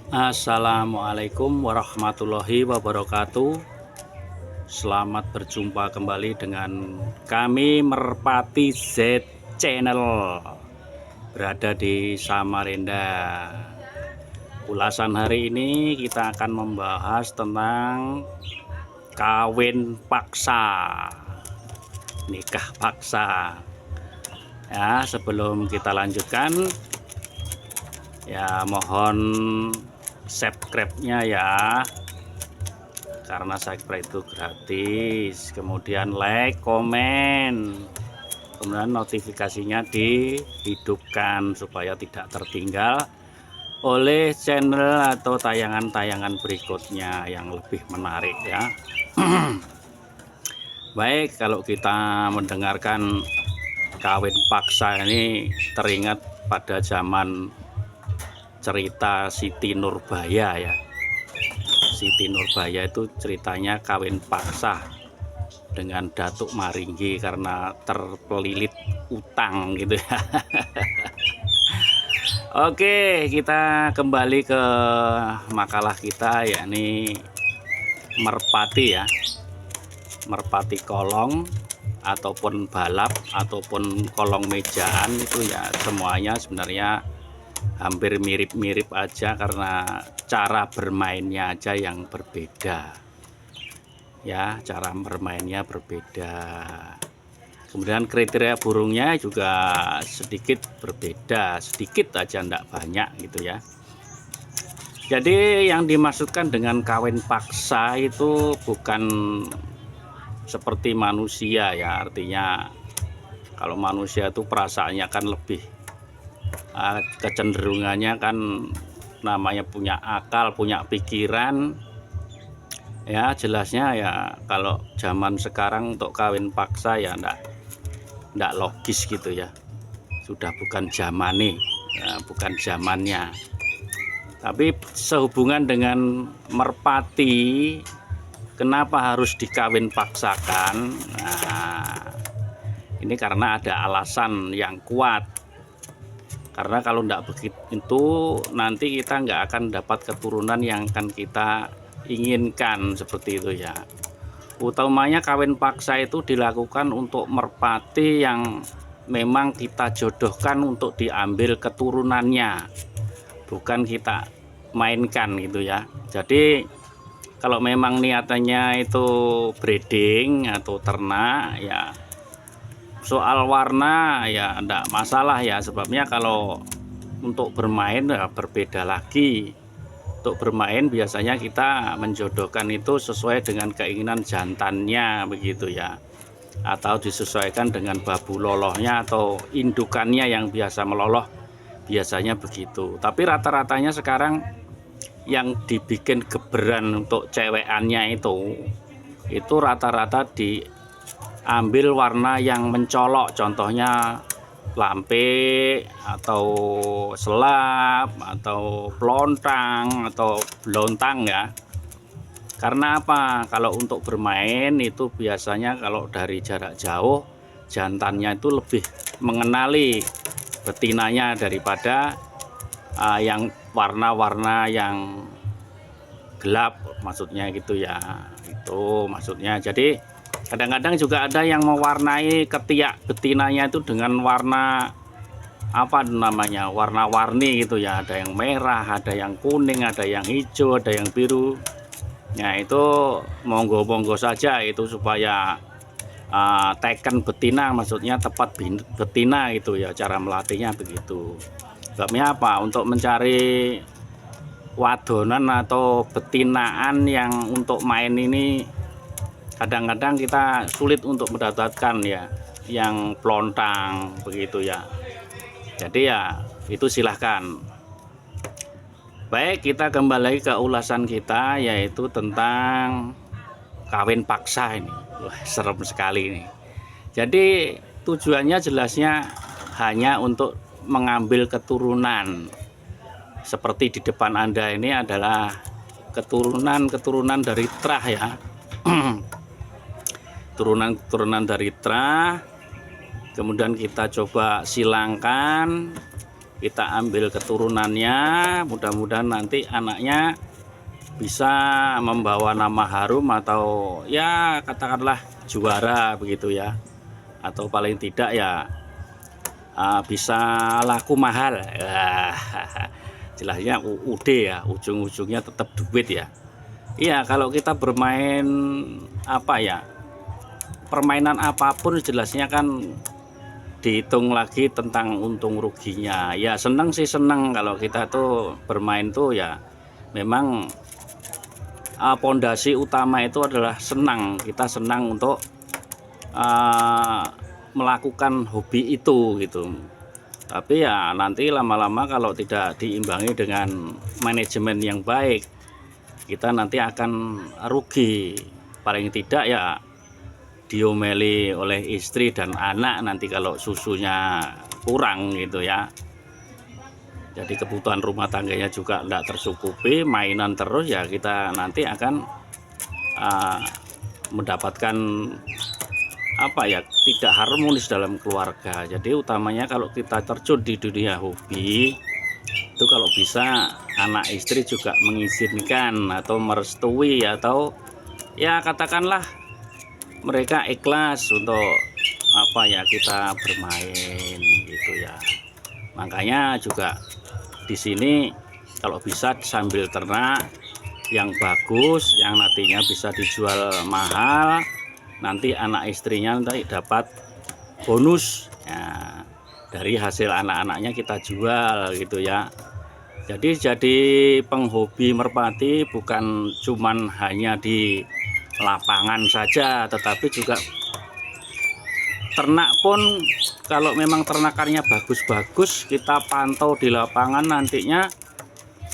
Assalamualaikum warahmatullahi wabarakatuh. Selamat berjumpa kembali dengan kami Merpati Z Channel, berada di Samarinda. Ulasan hari ini kita akan membahas tentang kawin paksa, nikah paksa. Ya, sebelum kita lanjutkan, ya mohon subscribe-nya ya, karena subscribe itu gratis. Kemudian like, komen, kemudian notifikasinya dihidupkan supaya tidak tertinggal oleh channel atau tayangan-tayangan berikutnya yang lebih menarik ya. Baik, kalau kita mendengarkan kawin paksa ini teringat pada zaman cerita Siti Nurbaya ya. Siti Nurbaya itu ceritanya kawin paksa dengan Datuk Maringgi karena terpelilit utang gitu ya. Oke, kita kembali ke makalah kita, yakni merpati ya. Merpati kolong ataupun balap ataupun kolong mejaan itu ya semuanya sebenarnya hampir mirip-mirip aja, karena cara bermainnya aja yang berbeda ya, cara bermainnya berbeda. Kemudian kriteria burungnya juga sedikit berbeda, sedikit aja, enggak banyak gitu ya. Jadi yang dimaksudkan dengan kawin paksa itu bukan seperti manusia ya, artinya kalau manusia itu perasaannya kan lebih kecenderungannya kan namanya punya akal, punya pikiran ya. Jelasnya ya kalau zaman sekarang untuk kawin paksa ya ndak logis gitu ya, sudah bukan zaman nih ya, bukan zamannya. Tapi sehubungan dengan merpati, kenapa harus dikawin paksakan? Nah, ini karena ada alasan yang kuat. Karena kalau tidak begitu nanti kita nggak akan dapat keturunan yang akan kita inginkan, seperti itu ya. Utamanya kawin paksa itu dilakukan untuk merpati yang memang kita jodohkan untuk diambil keturunannya, bukan kita mainkan gitu ya. Jadi kalau memang niatannya itu breeding atau ternak ya, soal warna ya enggak masalah ya, sebabnya kalau untuk bermain ya berbeda lagi. Untuk bermain biasanya kita menjodohkan itu sesuai dengan keinginan jantannya begitu ya, atau disesuaikan dengan babu lolohnya atau indukannya yang biasa meloloh, biasanya begitu. Tapi rata-ratanya sekarang yang dibikin geberan untuk cewekannya itu rata-rata diambil warna yang mencolok, contohnya lampe atau selap atau pelontang atau belontang ya. Karena apa? Kalau untuk bermain itu biasanya kalau dari jarak jauh jantannya itu lebih mengenali betinanya daripada yang warna-warna yang gelap, maksudnya gitu ya. Itu maksudnya. Jadi kadang-kadang juga ada yang mewarnai ketiak betinanya itu dengan warna apa namanya, warna-warni gitu ya. Ada yang merah, ada yang kuning, ada yang hijau, ada yang biru. Nah itu monggo-monggo saja itu supaya teken betina, maksudnya tepat betina gitu ya, cara melatihnya begitu. Sebabnya apa? Untuk mencari wadonan atau betinaan yang untuk main ini kadang-kadang kita sulit untuk mendapatkan ya, yang pelontang begitu ya. Jadi ya itu silahkan. Baik, kita kembali ke ulasan kita, yaitu tentang kawin paksa ini. Wah, serem sekali ini. Jadi tujuannya jelasnya hanya untuk mengambil keturunan. Seperti di depan Anda ini adalah keturunan dari terah ya. Turunan dari terah, kemudian kita coba silangkan kita ambil keturunannya, mudah-mudahan nanti anaknya bisa membawa nama harum atau ya katakanlah juara begitu ya, atau paling tidak ya bisa laku mahal. Jelasnya UUD ya, ujung-ujungnya tetap duit ya. Iya, kalau kita bermain apa ya, permainan apapun jelasnya kan dihitung lagi tentang untung ruginya. Ya seneng sih, seneng kalau kita tuh bermain tuh ya memang pondasi utama itu adalah senang. Kita senang untuk melakukan hobi itu gitu. Tapi ya nanti lama-lama kalau tidak diimbangi dengan manajemen yang baik, kita nanti akan rugi. Paling tidak ya diomeli oleh istri dan anak nanti kalau susunya kurang gitu ya. Jadi kebutuhan rumah tangganya juga tidak tercukupi, mainan terus ya kita nanti akan mendapatkan apa ya, tidak harmonis dalam keluarga. Jadi utamanya kalau kita terjun di dunia hobi itu kalau bisa anak istri juga mengizinkan atau merestui, atau ya katakanlah mereka ikhlas untuk apa ya kita bermain gitu ya. Makanya juga di sini kalau bisa sambil ternak yang bagus, yang nantinya bisa dijual mahal, nanti anak istrinya nanti dapat bonus ya, dari hasil anak-anaknya kita jual gitu ya. Jadi penghobi merpati bukan cuman hanya di lapangan saja, tetapi juga ternak pun kalau memang ternakannya bagus-bagus, kita pantau di lapangan nantinya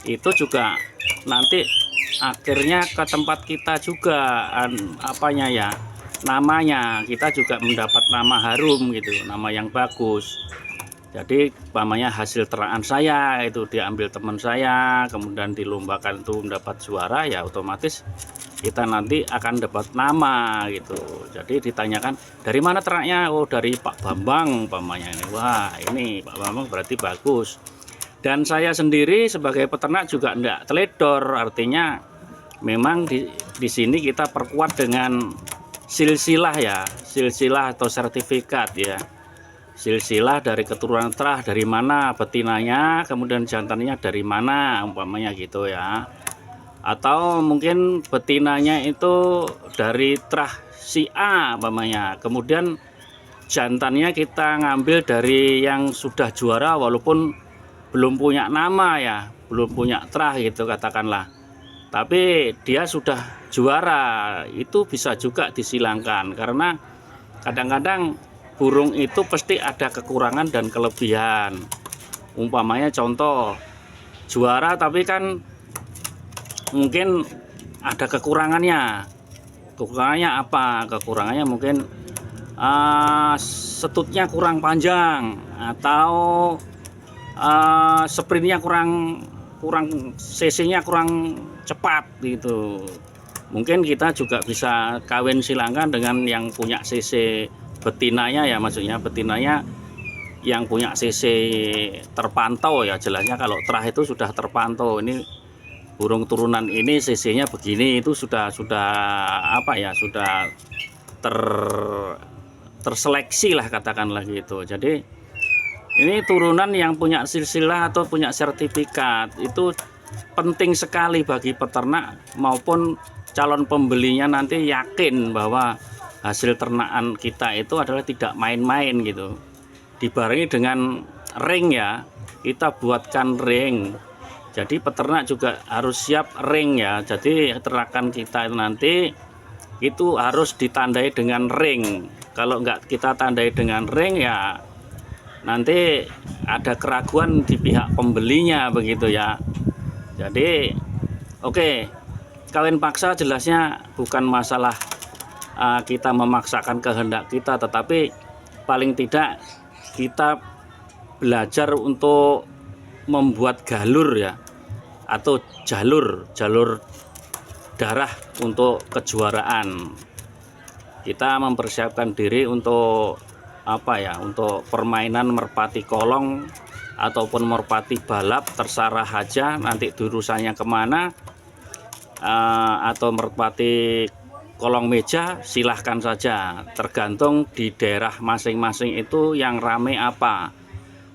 itu juga nanti akhirnya ke tempat kita juga apanya ya, namanya kita juga mendapat nama harum gitu, nama yang bagus. Jadi umpamanya hasil ternakan saya itu diambil teman saya, kemudian dilombakan itu mendapat juara, ya otomatis kita nanti akan dapat nama gitu. Jadi ditanyakan dari mana ternaknya, oh dari Pak Bambang umpamanya ini. Wah ini Pak Bambang berarti bagus. Dan saya sendiri sebagai peternak juga enggak teledor, artinya memang di sini kita perkuat dengan silsilah ya, silsilah atau sertifikat ya. Silsilah dari keturunan terah, dari mana betinanya, kemudian jantannya dari mana umpamanya gitu ya. Atau mungkin betinanya itu dari terah si A umpamanya, kemudian jantannya kita ngambil dari yang sudah juara walaupun belum punya nama ya, belum punya terah gitu katakanlah, tapi dia sudah juara, itu bisa juga disilangkan. Karena kadang-kadang burung itu pasti ada kekurangan dan kelebihan. Umpamanya contoh juara tapi kan mungkin ada kekurangannya. Kekurangannya apa? Kekurangannya mungkin setutnya kurang panjang, atau sprintnya kurang cc-nya kurang cepat gitu. Mungkin kita juga bisa kawin silangkan dengan yang punya cc betinanya ya, maksudnya betinanya yang punya cc terpantau ya. Jelasnya kalau terah itu sudah terpantau, ini burung turunan ini cc-nya begini, itu sudah apa ya, sudah terseleksi lah katakanlah gitu. Jadi ini turunan yang punya silsilah atau punya sertifikat itu penting sekali bagi peternak maupun calon pembelinya, nanti yakin bahwa hasil ternakan kita itu adalah tidak main-main gitu. Dibarengi dengan ring ya, kita buatkan ring. Jadi peternak juga harus siap ring ya. Jadi ternakan kita itu nanti itu harus ditandai dengan ring. Kalau nggak kita tandai dengan ring ya nanti ada keraguan di pihak pembelinya begitu ya. Jadi oke, kawin paksa jelasnya bukan masalah kita memaksakan kehendak kita, tetapi paling tidak kita belajar untuk membuat galur ya, atau jalur darah untuk kejuaraan. Kita mempersiapkan diri untuk apa ya, untuk permainan merpati kolong ataupun merpati balap, terserah aja nanti urusannya kemana. Atau merpati kolong meja, silahkan saja, tergantung di daerah masing-masing itu yang rame apa.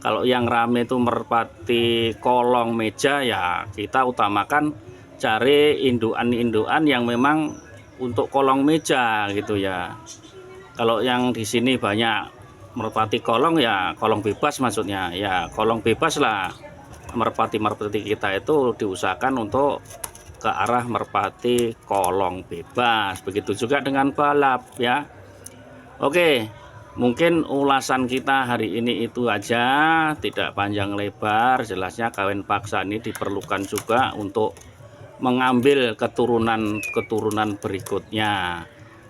Kalau yang rame itu merpati kolong meja, ya kita utamakan cari indukan-indukan yang memang untuk kolong meja gitu ya. Kalau yang di sini banyak merpati kolong, ya kolong bebas maksudnya, ya kolong bebas lah. Merpati-merpati kita itu diusahakan untuk ke arah merpati kolong bebas. Begitu juga dengan balap ya. Oke, mungkin ulasan kita hari ini itu aja, tidak panjang lebar. Jelasnya kawin paksa ini diperlukan juga untuk mengambil keturunan berikutnya.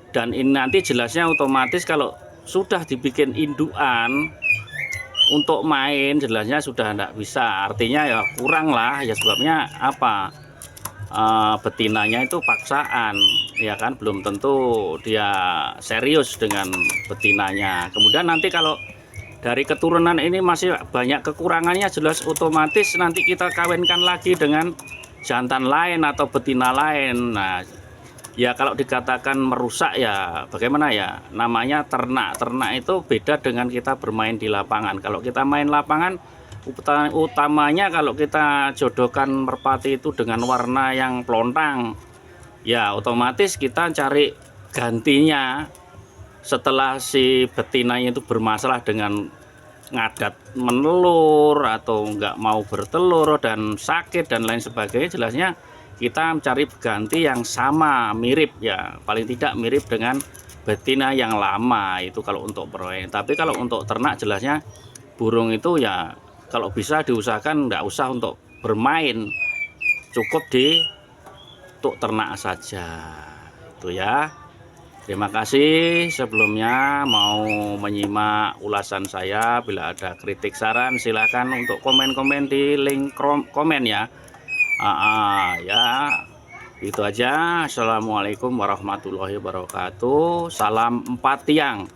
Dan ini nanti jelasnya otomatis kalau sudah dibikin indukan untuk main, jelasnya sudah tidak bisa, artinya ya kurang lah ya, sebabnya apa, betinanya itu paksaan ya kan, belum tentu dia serius dengan betinanya. Kemudian nanti kalau dari keturunan ini masih banyak kekurangannya, jelas otomatis nanti kita kawinkan lagi dengan jantan lain atau betina lain. Nah ya kalau dikatakan merusak ya bagaimana ya, namanya ternak itu beda dengan kita bermain di lapangan. Kalau kita main lapangan, utamanya kalau kita jodohkan merpati itu dengan warna yang pelontang, ya otomatis kita cari gantinya setelah si betinanya itu bermasalah dengan ngadat menelur atau nggak mau bertelur dan sakit dan lain sebagainya. Jelasnya kita mencari ganti yang sama, mirip ya, paling tidak mirip dengan betina yang lama itu kalau untuk bermain. Tapi kalau untuk ternak, jelasnya burung itu ya kalau bisa diusahakan nggak usah untuk bermain, cukup untuk ternak saja itu ya. Terima kasih sebelumnya mau menyimak ulasan saya. Bila ada kritik saran silahkan untuk komen-komen di link komen ya. Ya itu aja. Assalamualaikum warahmatullahi wabarakatuh. Salam 4 tiang.